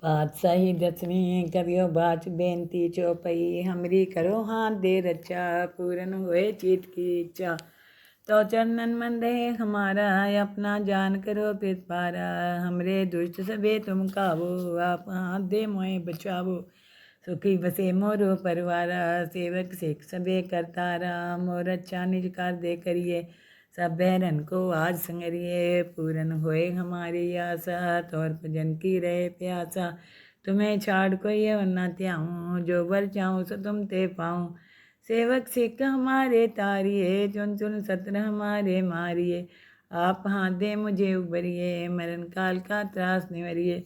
पातशाही दसवीं करियो बाच बेनती चौपई हमरी करो हाथ दे रचा पूरन होए चित की इच्छा तो चरणन मन रहे हमारा अपना जान करो पारा हमरे दुष्ट सबे तुम काबो आप हाथ दे मोए बचावो सुखी बसे मोरो परिवारा सेवक सिख सबे करतारा मोर अच्छा निज कर दे करिए सब बहरन को आज संगरिए पूरन होए हमारी आशा तौर भजन की रहे प्यासा तुम्हें छाड़ कोई वरना त्याऊँ जो वर चाहूँ सो तुम ते पाऊँ सेवक सिख हमारे तारिए चुन चुन सत्र हमारे मारिए आप हाथ दे मुझे उबरिए मरण काल का त्रास निवरिए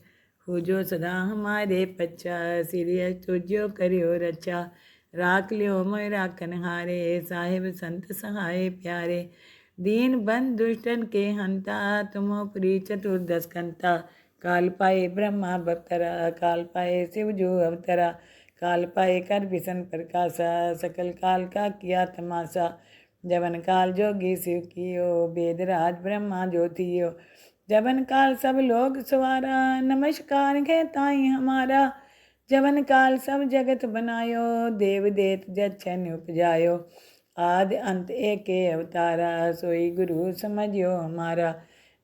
हो जो सदा हमारे पच्चा सिरिय तुझो करियो रचा राख लियो मोय राखन हारे साहिब संत सहाय प्यारे दीन बंद दुष्टन के हंता तुमो प्री चतुर्दश कंता काल पाए ब्रह्मा बप्तरा काल पाए शिव जो अवतरा काल पाए कर विसन प्रकाशा सकल काल का किया तमाशा जवन काल जोगी शिव कियो वेद राज ब्रह्मा ज्योतियो जवन काल सब लोग सवारा नमस्कार है ताई हमारा जवन काल सब जगत बनायो देव देत जच्छन उपजायो आदि अंत एक अवतारा सोई गुरु समझियो हमारा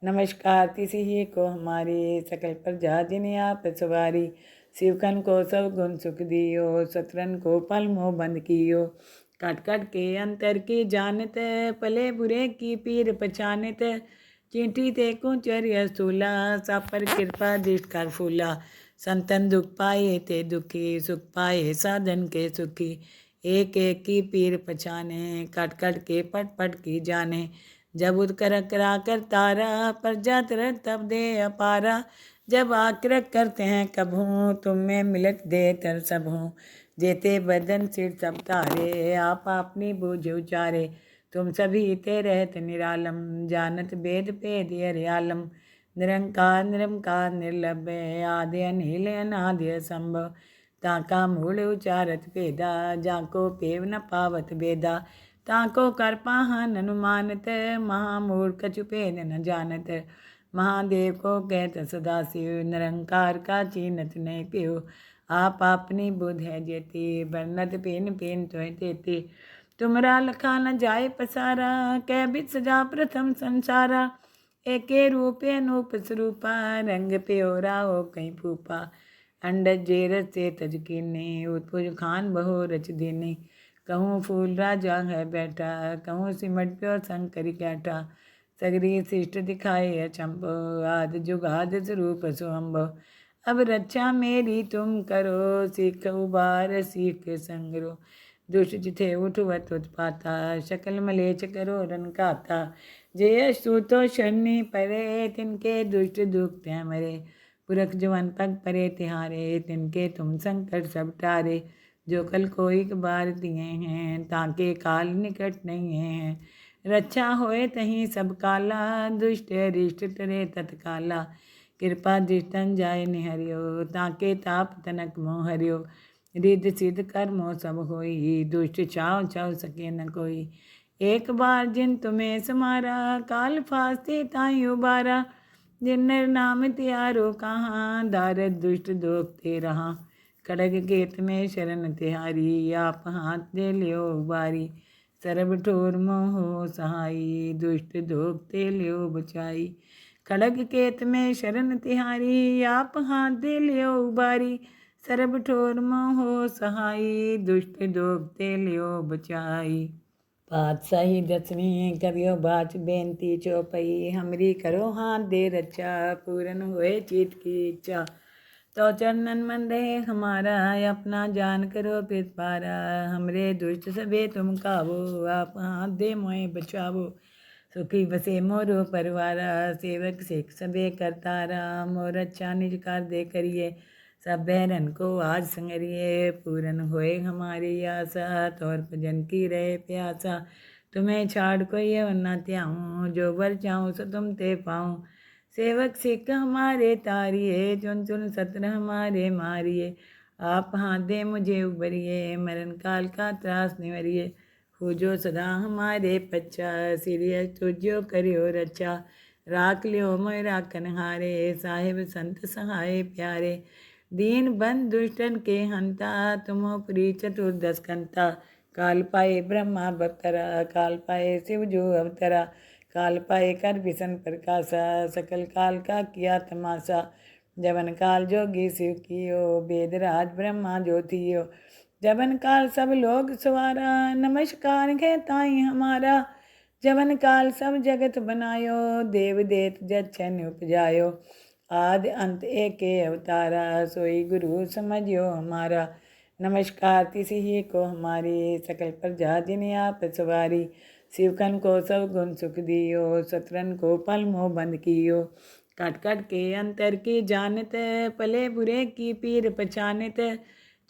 नमस्कार तिसी ही को हमारी सकल प्रजा जिन्हें आप सवारी शिवकन को सब गुण सुख दियो सतरन को पल मोह बंद कियो कट कट के अंतर की जानत पले बुरे की पीर पहचानत चींटी ते कुचर्य स्थूला सब पर कृपा दृष्ट कर फूला संतन दुख पाए ते दुखी सुख पाए साधन के सुखी एक एक की पीर पहचाने कट कट के पट पट की जाने जब उदकर करा कर तारा प्रजा तरत तब दे अपारा जब आक्रक करते हैं कभूँ तुम में मिलत दे तर सब हूँ जेते बदन सिर सब तारे आप अपनी बूझ उचारे तुम सभी ते रहत निरालम जानत वेद भेद हरियालम निरंकार निरंकार निर्लभ आदि अनिल अनादि असंभव ताका मूल उचारत भेदा जाको पेव न पावत भेदा ताको कर पाहन अनुमानत महामूढ़ कछु भेद न जानत महादेव को कहत सदाशिव निरंकार का चीनत नहीं पियो आप अपनी बुध है जेती बरनत पेन पेन तो तेती तुमरा लखा न जाए पसारा कै बित सजा प्रथम संसारा एके रूपे अनूप स्वरूपा रंग प्योरा हो कहीं फूपा अंडज जेरस से तज कीने उत्पुज खान बहु रच दीनी कहूँ फूल राजा है बैठा कहूँ सिमट प्यो शंकरी कैठा सगरी शिष्ट दिखाए अचंभो आदि जुगाद स्वरूप सुअम्भो अब रक्षा मेरी तुम करो सीख उबार सीख संगरो दुष्ट जिथे उठवत उत्पाता शकल मलेच करो रन काता जय सूतो शनि परे तिनके दुष्ट दुखते मरे पुरख जवन पग परे तिहारे तिनके तुम संकट सब टारे जो कल कोई बार दिए हैं ताके काल निकट नहीं है रक्षा होए तहीं सब काला दुष्ट रिष्ट तरे तत्काला कृपा दृष्टन जाय निहरियो ताके ताप तनक मोह हरियो रिद्ध सिद्ध कर्मो सब होई दुष्ट चाव चाव सके न कोई एक बार जिन तुम्हें समारा काल फास्ते ताई उबारा जिन नर नाम त्यारो कहाँ दारद दुष्ट दोखते रहा खड़ग गेत में शरण तिहारी आप हाथ दे लियो उबारी सरब ठोर मोहो सहाई दुष्ट दोखते लियो बचाई खड़ग केत में शरण तिहारी आप हाथ दे लियो उबारी सरब ठोर मोहो सहाई दुष्ट दोखते लियो बचाई पातशाही दसवीं करियो बाच बेनती चौपई हमरी करो हाथ दे रचा पूरन होए चित की इच्छा तो चरणन मन रहे हमारा अपना जान करो पारा हमरे दुष्ट सबे तुम काबो आप हाथ दे मोए बचावो सुखी बसे मोरो परिवारा सेवक सिख सबे करतारा मोर अच्छा निज कर दे करिए सब बहरन को आज संगरिए पूरन होए हमारी आशा तौर भजन की रहे प्यासा तुम्हें छाड़ कोई वरना त्याऊँ जो वर चाहूँ सो तुम ते पाऊँ सेवक सिख हमारे तारिए चुन चुन सत्र हमारे मारिए आप हाथ दे मुझे उबरिए मरण काल का त्रास निवरिए हो जो सदा हमारे पच्चा सिरिय तुझो करियो रचा राख लियो मोय राखन हारे साहिब संत सहाय प्यारे दीन बंद दुष्टन के हंता, तुमो पुरी चतुर्दश कंता। काल पाए ब्रह्मा बप्तरा, काल पाए शिव जो अवतरा। काल पाए कर विसन प्रकाशा, सकल काल का किया तमाशा। जवन काल जोगी शिव कियो, वेद राज ब्रह्मा ज्योतियो। जवन काल सब लोग सवारा, नमस्कार है ताई हमारा। जवन काल सब जगत बनायो, देव देत जच्छन उपजायो। आदि अंत एक अवतारा, सोई गुरु समझियो हमारा। नमस्कार तिसी ही को हमारी, सकल प्रजा जिन आप सवारी। शिवकन को सब गुण सुख दियो, शत्रन को पल मोह बंद कियो। कट कट के अंतर की जानत, पले बुरे की पीर पहचानत।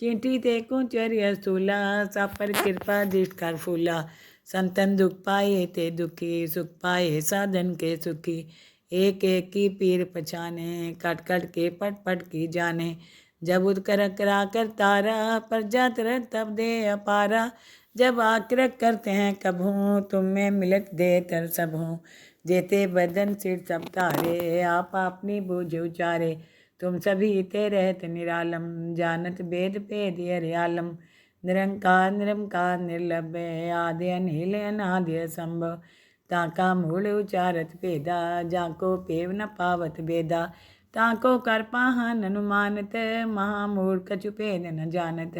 चींटी ते कुचर्य स्थूला, सब पर कृपा दृष्ट कर फूला। संतन दुख पाए ते दुखी, सुख पाए साधन के सुखी। एक एक की पीर पहचाने, कट कट के पट पट की जाने। जब उदकर करा कर तारा, प्रजा तरत तब दे अपारा। जब आक्रक करते हैं कभूँ, तुम में मिलत दे तर सब हूँ। जेते बदन सिर सब तारे, आप अपनी बूझ उचारे। तुम सभी ते रहत निरालम, जानत वेद भेद हरियालम। निरंकार निरंकार निर्लभ्य, आदि अनिल अनादि असंभव। ताका मूल उचारत भेदा, जाको पेव न पावत बेदा। ताको कर पाहन अनुमानत, महामूढ़ कछु भेद न जानत।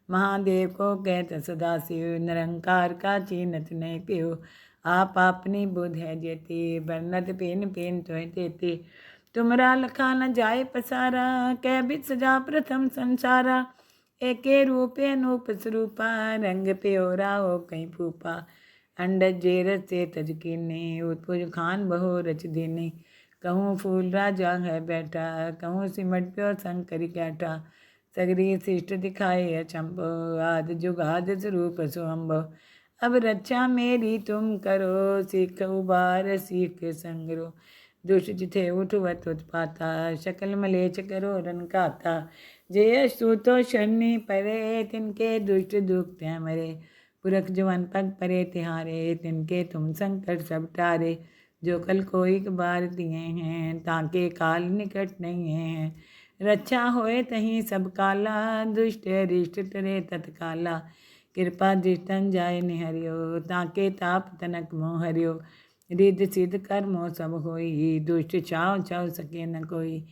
महादेव को कहत सदाशिव, निरंकार का चीनत नहीं पियो। आप अपनी बुध है जेती, बरनत पिन पिन तोय तेती। तुमरा लखा न जाए पसारा, कै बित सजा प्रथम संसारा। एके रूपे अनूप स्वरूपा, रंग प्योरा हो कहीं फूपा। अंडज जेरस से तज कीने, उत्पुज खान बहु रच दीने। कहूँ फूल राजा है बैठा, कहूँ सिमट प्यो शंकरी कैठा। सगरी शिष्ट दिखाए अचंभो, आद जुगाद स्वरूप सुअंभो। अब रक्षा मेरी तुम करो, सीख उबार सीख संगरो। दुष्ट जिथे उठवत उत्पाता, शकल मलेच करो रन काता। जय सूतो शनि परे, तिनके दुष्ट दुख त्य मरे। पुरख जवन पग परे तिहारे, तिनके तुम संकट सब टारे। जो कल कोई बार दिए हैं, ताके काल निकट नहीं है। रक्षा होए तहीं सब काला, दुष्ट रिष्ट टरे तत्काला। कृपा दृष्टन जाय निहरियो, ताके ताप तनक मोह हरियो। रिद्ध सिद्ध कर्मो सब होई, दुष्ट चाव चाव सके न कोई।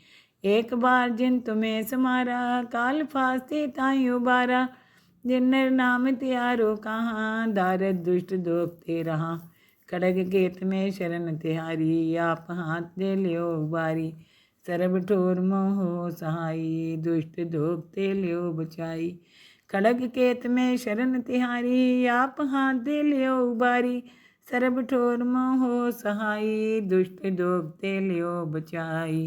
एक बार जिन तुम्हें समारा, काल फास्ते ताई उबारा। जिन नर नाम त्यारो कहाँ, दारद दुष्ट दोखते रहा। खड़ग केत में शरण तिहारी, आप हाथ दे लियो उबारी। सरब ठोर मोहो सहाई, दुष्ट दोखते लियो बचाई। खड़ग केत में शरण तिहारी, आप हाथ दे लियो उबारी। सरब ठोर मोहो सहाई, दुष्ट दोखते लियो बचाई।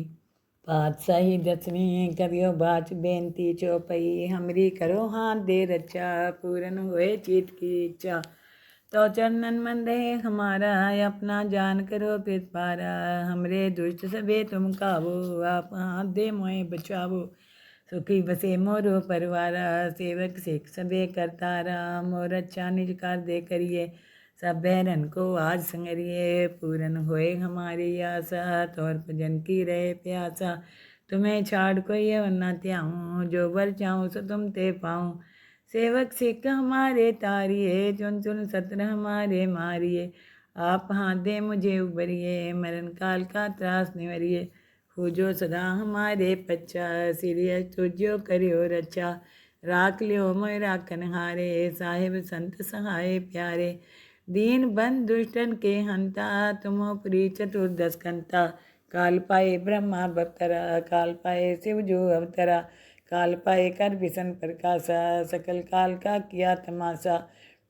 पातशाही दसवीं करियो बाच बेनती चौपई। हमरी करो हाथ दे रचा, पूरन होए चित की इच्छा। तो चरणन मन रहे हमारा, अपना जान करो पिरपारा। हमरे दुष्ट सबे तुम काबो, आप हाथ दे मोए बचावो। सुखी बसे मोरो परवारा, सेवक सिख सबे करतारा। मोर अच्छा निज कर दे करिए, सब बहरन को आज संगरिए। पूरन होए हमारी आशा, तौर भजन की रहे प्यासा। तुम्हें छाड़ कोई न त्याऊँ, जो वर चाहूँ सो तुम ते पाऊँ। सेवक सिख हमारे तारिए, चुन चुन सत्र हमारे मारिए। आप हाथ दे मुझे उबरिए, मरण काल का त्रास निवरिए। हो जो सदा हमारे पच्चा, सिरियस तुझो करियो रक्षा। राख लियो मोय राखन हारे, साहिब संत सहाय प्यारे। दीन बंद दुष्टन के हंता, तुमो पुरी चतुर्दश कंता। काल पाए ब्रह्मा बप्तरा, काल पाए शिव जो अवतरा। काल पाए कर विसन प्रकाशा, सकल काल का किया तमाशा।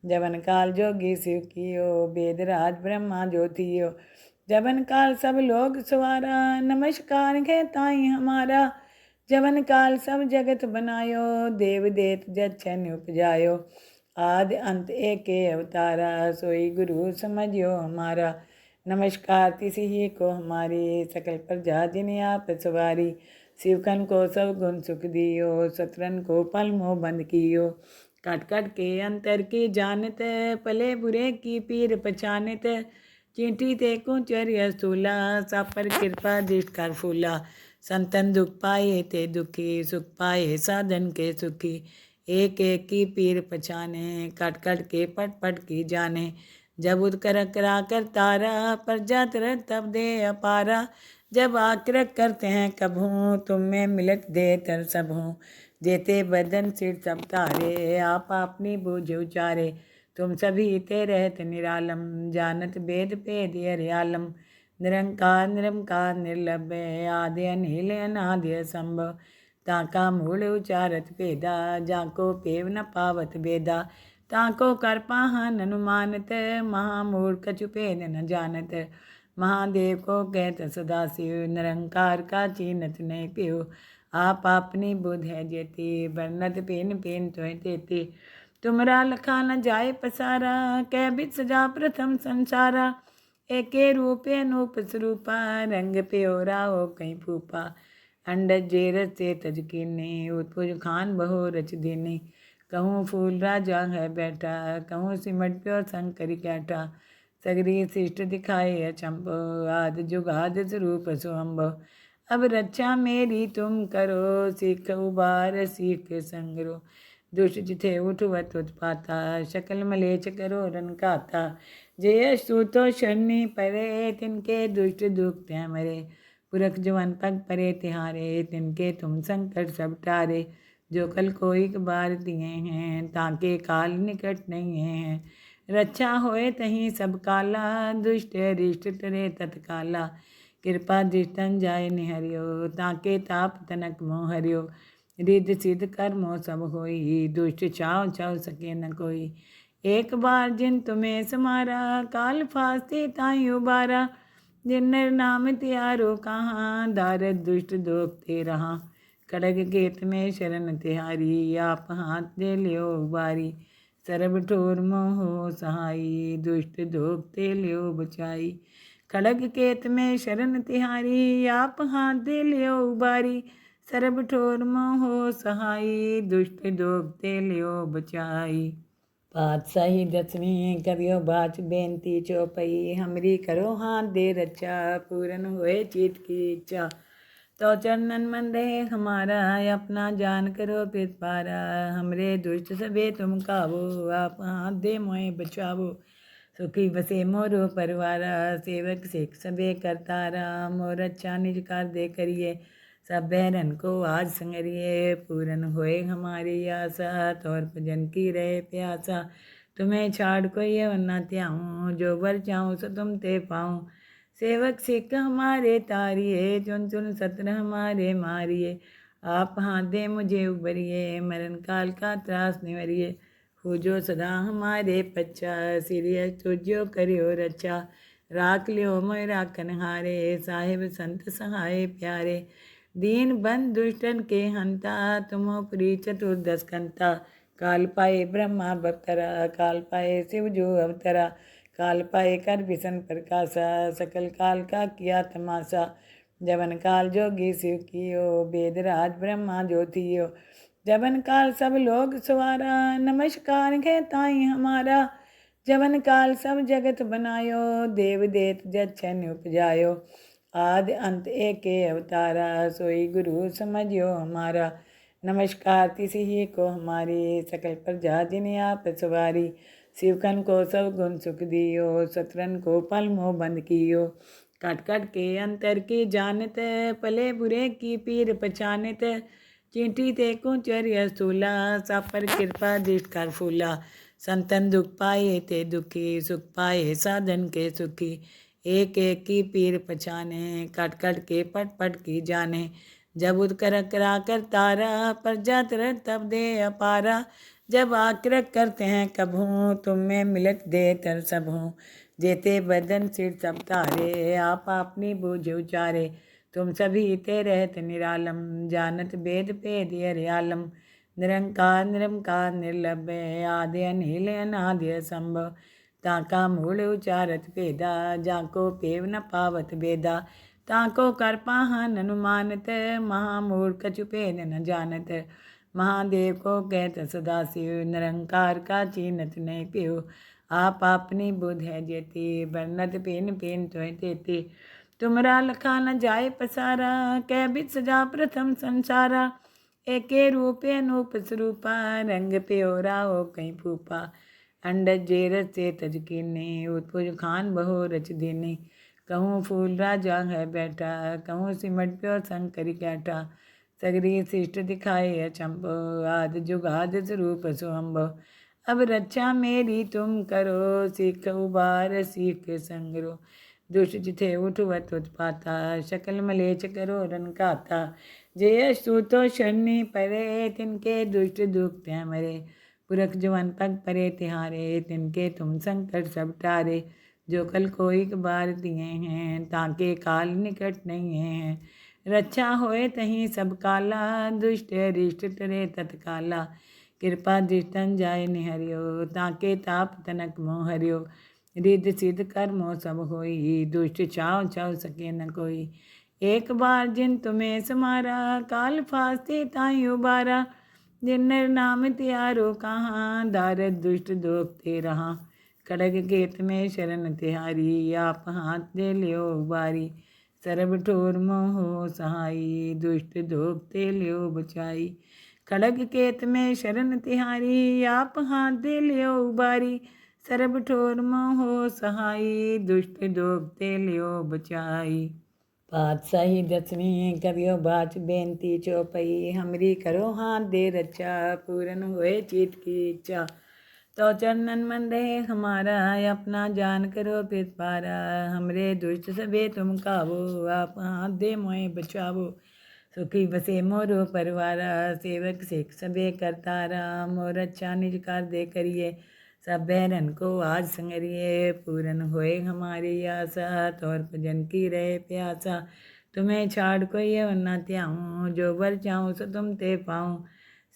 जवन काल जोगी शिव कियो, वेद राज ब्रह्मा ज्योतियो। जवन काल सब लोग सवारा, नमस्कार है ताई हमारा। जवन काल सब जगत बनायो, देव देत जच्छन उपजायो। आदि अंत एक अवतारा, सोई गुरु समझियो हमारा। नमस्कार तिसी ही को हमारी, सकल प्रजा जिन आप सवारी। शिवकन को सब गुण सुख दियो, शत्रन को पल मोह बंद कियो। कट कट के अंतर की जानत, पले बुरे की पीर पहचानत। चींटी ते कुचर्य स्थूला, सब पर कृपा दृष्ट कर फूला। संतन दुख पाए ते दुखी, सुख पाए साधन के सुखी। एक एक की पीर पछाने, कट कट के पट पट की जाने। जब उदकर करा कर तारा, पर जात रह तब दे अपारा। जब आक्रक करते हैं कभूँ, तुम में मिलत दे तर सब हूँ। जेते बदन सिर सब तारे, आप अपनी बूझ उचारे। तुम सभी ते रहत निरालम, जानत वेद भेद हरियालम। निरंकार निरंकार निर्लभ्य, आदि अनिल अनादि असंभव। ताका मूल उचारत भेदा, जाको पेव न पावत बेदा। ताको कर पाहन अनुमानत, महामूढ़ कछु भेद न जानत। महादेव को कहत सदाशिव, निरंकार का चीनत नहीं पियो। आप अपनी बुध है जेती, बरनत पिन पिन तो तेती। तुमरा लखा न जाए पसारा, कै बित सजा प्रथम संसारा। एके रूपे अनूप स्वरूपा, रंग प्योरा हो कहीं फूपा। अंडज जेरस से तज कीने, उत्पुज खान बहु रच दीनी। कहूँ फूल राजा है बैठा, कहूँ सिमट प्योर शंकरी कैठा। सगरी शिष्ट दिखाए अचंभो, आद जुगाद स्वरूप सुअंभो। अब रक्षा मेरी तुम करो, सीख उबार सीख संगरो। दुष्ट जिथे उठवत उत्पाता, शकल मलेच करो रन काता। जय सूतो शनि परे, तिनके दुष्ट दुख त्य मरे। पुरख जवन पग परे तिहारे, तिनके तुम संकट सब टारे। जो कल कोई बार दिए हैं, ताके काल निकट नहीं है। रक्षा होए तहीं सब काला, दुष्ट रिष्ट तरे तत्काला। कृपा दृष्टन जाय निहरियो, ताके ताप तनक मोह हरियो। रिद्ध सिद्ध कर्मो सब होई, दुष्ट चाव चाव सके न कोई। एक बार जिन तुम्हें समारा, काल फास्ते ताई उबारा। जिन नर नाम त्यारो कहाँ, दारद दुष्ट दोखते रहा। खड़ग केत में शरण तिहारी, आप हाथ दे लियो उबारी। सरब ठोर मोहो सहाई, दुष्ट दोखते लियो बचाई। खड़ग केत में शरण तिहारी, आप हाथ दे लियो उबारी। सरब ठोर मोहो सहाई, दुष्ट दोखते लियो बचाई। पातशाही दसवीं करियो बाच बेनती चौपई। हमरी करो हाथ दे रचा, पूरन होए चित की इच्छा। तो चरणन मन रहे हमारा, अपना जान करो पित पारा। हमरे दुष्ट सबे तुम काबो, आप हाथ दे मोए बचावो। सुखी बसे मोरो परवारा, सेवक सिख सबे करतारा। मोर अच्छा निज कर दे करिए, सब बहरन को आज संगरिए। पूरन होए हमारी आशा, तौर भजन की रहे प्यासा। तुम्हें छाड़ कोई न त्याऊँ, जो बर चाहूँ सो तुम ते पाऊँ। सेवक सिख हमारे तारिए, चुन चुन सत्र हमारे मारिए। आप हाथ दे मुझे उबरिए, मरण काल का त्रास निवरिए। हो जो सदा हमारे पच्चा, सिरिय तुझो करियो रक्षा। राख लियो मोय राखन हारे, साहिब संत सहाय प्यारे। दीन बंद दुष्टन के हंता, तुमो पुरी चतुर्दश कंता। काल पाए ब्रह्मा बप्तरा, काल पाए शिव जो अवतरा। काल पाए कर विसन प्रकाशा, सकल काल का किया तमाशा। जवन काल जोगी शिव कियो, वेद राज ब्रह्मा ज्योतियो। जवन काल सब लोग सवारा, नमस्कार है ताई हमारा। जवन काल सब जगत बनायो, देव देत जच्छन उपजायो। आदि अंत एक अवतारा, सोई गुरु समझियो हमारा। नमस्कार तिसी ही को हमारी, सकल प्रजा जिन्हें आप सवारी। शिवकन को सब गुण सुख दियो, सतरन को पल मोह बंद कियो। कट कट के अंतर की जानत, पले बुरे की पीर पहचानत। चींटी ते कुचर स्थूला, सब पर कृपा दृष्ट कर फूला। संतन दुख पाए ते दुखी, सुख पाए साधन के सुखी। एक एक की पीर पछाने, कट कट के पट पट की जाने। जब उदकर करा कर तारा, पर जात रह तब दे अपारा। जब आक्रक करते हैं कभूँ, तुम में मिलत दे तर सब हूँ। जेते बदन सिर सब तारे, आप अपनी बूझ उचारे। तुम सभी ते रहत निरालम, जानत वेद भेद हरियालम। निरंकार निरंकार निर्लभ्य, आदि अनिल अनादि असंभव। ताका मूल उचारत भेदा, जाको पेव न पावत बेदा। ताको कर पाहन अनुमानत, महामूढ़ कछु भेद न जानत। महादेव को कहत सदाशिव, निरंकार का चीनत नहीं पियो। आप अपनी बुध है जेती, बरनत पिन पिन तो तेती। तुमरा लखा न जाए पसारा, कै बित सजा प्रथम संसारा। एके रूपे अनूप स्वरूपा, रंग प्योरा हो कहीं फूपा। अंडज जेरस से तज कीने, उत्पुज खान बहो रच दीनी। कहूँ फूल राजा है बैठा, कहूँ सिमट प्यो शंकर कैठा। सगरी शिष्ट दिखाए अचंभो, आदि जुगाद स्वरूप सुअम्भो। अब रक्षा मेरी तुम करो, सीख उबार सीख संगरो। दुष्ट जिथे उठवत उत्पाता, शकल मलेच करो रन खाता। जय सूतो शनि परे, तिनके दुष्ट दुख मरे। पुरख जवन पग परे तिहारे, तिनके तुम संकट सब टारे। जो कल कोई बार दिए हैं, ताके काल निकट नहीं है। रक्षा होए तहीं सब काला, दुष्ट रिष्ट टरे तत्काला। कृपा दृष्टन जाय निहरियो, ताके ताप तनक मोह हरियो। रिद्ध सिद्ध कर्मो सब होई, दुष्ट चाव चाव सके न कोई। एक बार जिन तुम्हें समारा, काल फास्ते ताई उबारा। जिन नर नाम त्यारो कहाँ, दारद दुष्ट दोखते रहा। खड़ग केत में शरण तिहारी, आप हाथ दे लियो उबारी। सरब ठोर मोहो सहाई, दुष्ट दोखते लियो बचाई। खड़ग केत में शरण तिहारी, आप हाथ दे लियो उबारी। सरब ठोर मोहो सहाई, दुष्ट दोखते लियो बचाई। पातशाही दसवीं करियो बाच बेनती चौपई, हमरी करो हाथ दे रक्षा, पूरन होए चित की इच्छा। तो चरणन मंदे हमारा, अपना जान करो पित पारा। हमरे दुष्ट सबे तुम काबो, आप हाथ दे मोए बचावो। सुखी बसे मोरो परवारा, सेवक सिख सबे करतारा। मोर अच्छा निज कर दे करिए, सब बहरन को आज संगरिए। पूरन होए हमारी आशा, तौर भजन की रहे प्यासा। तुम्हें छाड़ कोई न त्याऊँ, जो वर चाहूँ सो तुम ते पाऊँ।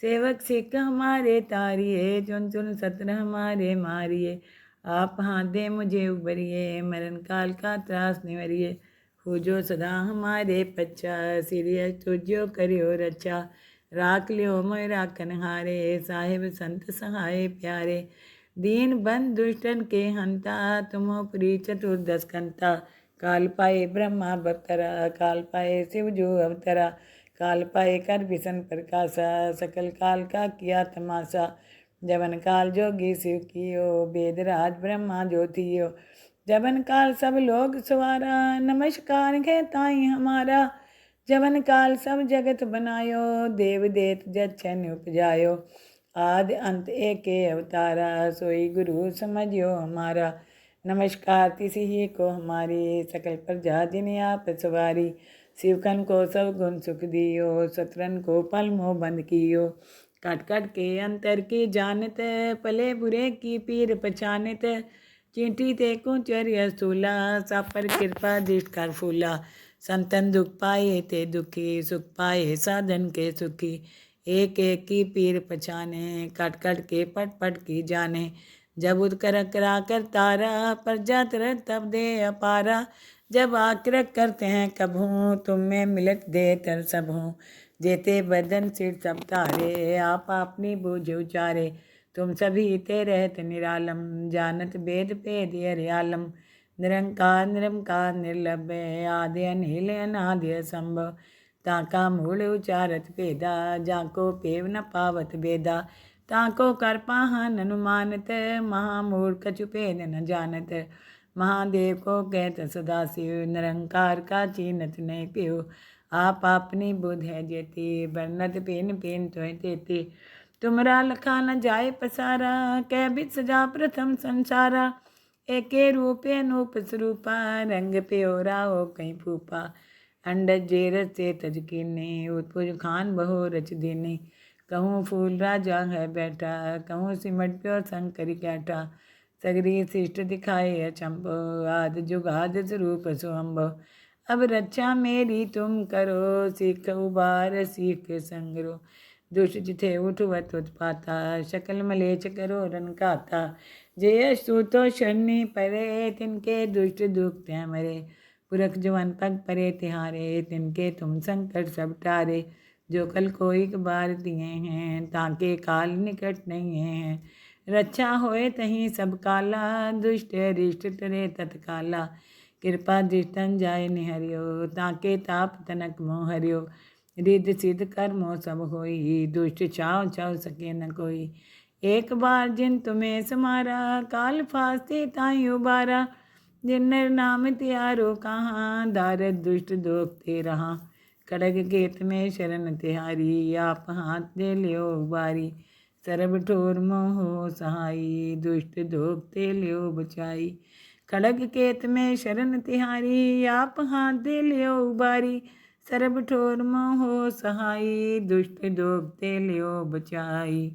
सेवक सिख हमारे तारिए, चुन चुन सत्र हमारे मारिए। आप हाथ दे मुझे उबरिए, मरण काल का त्रास निवरिए। हो जो सदा हमारे पच्चा, सीरियस तुझो करियो रक्षा। राख लियो मोय राखन हारे, साहिब संत सहाय प्यारे। दीन बंद दुष्टन के हंता, तुमो प्री चतुर्दश कंता। काल पाए ब्रह्मा बप्तरा, काल पाए शिव जो अवतरा। काल पाए कर विसन प्रकाशा, सकल काल का किया तमाशा। जवन काल जोगी शिव कियो, वेदराज ब्रह्मा ज्योतियो। जवन काल सब लोग सवारा, नमस्कार है ताई हमारा। जवन काल सब जगत बनायो, देव देत जच्छन उपजायो। आदि अंत एके अवतारा, सोई गुरु समझियो हमारा। नमस्कार तिसी ही को हमारी, सकल प्रजा जिन आप सवारी। शिवकन को सब गुण सुख दियो, सत्रन को पल मोह बंद कियो। कट कट के अंतर की जानत, पले बुरे की पीर पहचानत। चींटी ते को चर्य स्थूला, सब पर कृपा दृष्ट कर फूला। संतन दुख पाए ते दुखी, सुख पाए साधन के सुखी। एक एक की पीर पहचाने, कट कट के पट पट की जाने। जब उदकर करा कर तारा, प्रजा तरत तब दे अपारा। जब आक्रक करते हैं कभूँ, तुम में मिलत दे तर सब हूँ। जेते बदन सिर सब तारे, आप अपनी बूझ उचारे। तुम सभी ते रहत निरालम, जानत वेद भेद हरियालम। निरंकार निरंकार निर्लभ, आदि अनिल अनादि असंभव। ताका मूल उचारत भेदा, जाको पेव न पावत बेदा। ताको कर पाहन अनुमानत, महामूढ़ कछु भेद न जानत। महादेव को कहत सदाशिव, निरंकार का चीनत नहीं पियो। आप अपनी बुध है जेती, बरनत पिन पिन तो तेती। तुमरा लखा न जाए पसारा, कै बित सजा प्रथम संसारा। एके रूपे अनूप स्वरूपा, रंग प्योरा हो कहीं फूपा। अंडज जेरस से तज कीने, उत्पुज खान बहो रच दीनी। कहूँ फूल राजा है बैठा, कहूँ सिमट प्यो शंकर कैठा। सगरी शिष्ट दिखाए अचंभो, आदि जुगाद स्वरूप सुअम्भो। अब रक्षा मेरी तुम करो, सीख उबार सीख संगरो। दुष्ट जिथे उठवत उत्पाता, शकल मलेच करो रन खाता। जय सूतो शनि परे, तिनके दुष्ट दुख मरे। पुरख जवन पग परे तिहारे, तिनके तुम संकट सब टारे। जो कल कोई बार दिए हैं, ताके काल निकट नहीं है। रक्षा होए तहीं सब काला, दुष्ट रिष्ट टरे तत्काला। कृपा दृष्टन जाय निहरियो, ताके ताप तनक मोह हरियो। रिद्ध सिद्ध कर्मो सब होई, दुष्ट छाव छाव सके न कोई। एक बार जिन तुम्हें समारा, काल फास्ते ताई उबारा। जिन नर नाम त्यारो कहाँ, दारद दुष्ट दोखते रहा। खड़ग केत में शरण तिहारी, आप हाथ दे लियो बारी। सरब ठोर मोह सहाई, दुष्ट दोखते लियो बचाई। खड़ग केत में शरण तिहारी, आप हाथ दे लियो बारी। सरब ठोर मोह सहाई, दुष्ट दोखते लियो बचाई।